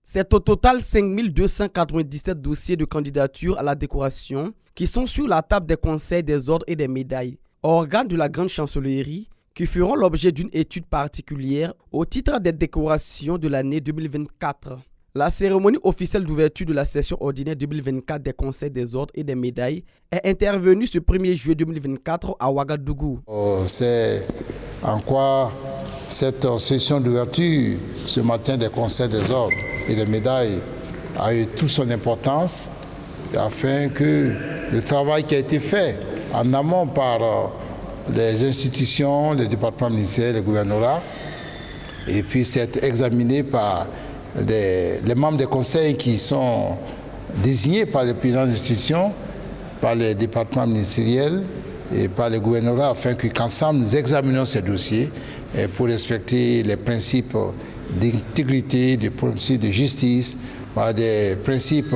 C'est au total 5297 dossiers de candidature à la décoration qui sont sur la table des conseils des ordres et des médailles, organes de la grande chancellerie, qui feront l'objet d'une étude particulière au titre des décorations de l'année 2024. La cérémonie officielle d'ouverture de la session ordinaire 2024 des conseils des ordres et des médailles est intervenue ce 1er juillet 2024 à Ouagadougou. C'est en quoi cette session d'ouverture ce matin des conseils des ordres et des médailles a eu toute son importance afin que le travail qui a été fait en amont par les institutions, les départements ministériels, les gouvernements, et puisse être examiné par les membres des conseils qui sont désignés par les présidents d'institutions, par les départements ministériels et par les gouvernements, afin qu'ensemble nous examinions ces dossiers pour respecter les principes d'intégrité, des principes de justice, des principes,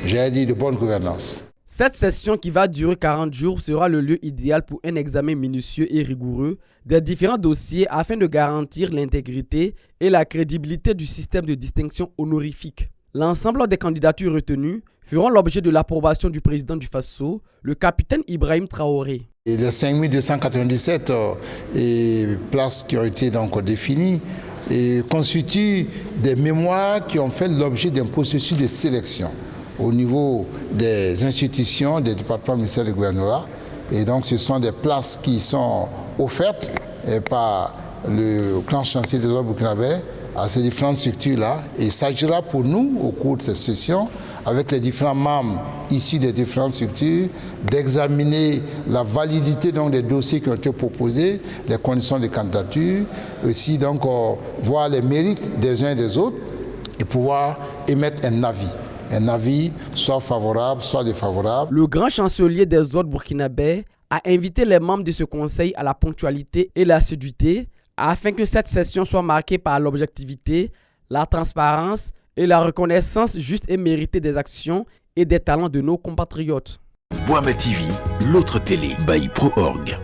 j'allais dire, de bonne gouvernance. Cette session qui va durer 40 jours sera le lieu idéal pour un examen minutieux et rigoureux des différents dossiers afin de garantir l'intégrité et la crédibilité du système de distinction honorifique. L'ensemble des candidatures retenues feront l'objet de l'approbation du président du Faso, le capitaine Ibrahim Traoré. Et les 5297 places qui ont été donc définies constituent des mémoires qui ont fait l'objet d'un processus de sélection au niveau des institutions, des départements ministériels et gouvernements. Et donc ce sont des places qui sont offertes par le grand chantier des ordres burkinabés à ces différentes structures-là. Et il s'agira pour nous, au cours de cette session, avec les différents membres issus des différentes structures, d'examiner la validité donc, des dossiers qui ont été proposés, les conditions de candidature, aussi donc voir les mérites des uns et des autres et pouvoir émettre un avis. Un avis soit favorable, soit défavorable. Le grand chancelier des ordres burkinabés a invité les membres de ce conseil à la ponctualité et l'assiduité afin que cette session soit marquée par l'objectivité, la transparence et la reconnaissance juste et méritée des actions et des talents de nos compatriotes. Boama TV, l'autre télé by Pro Org.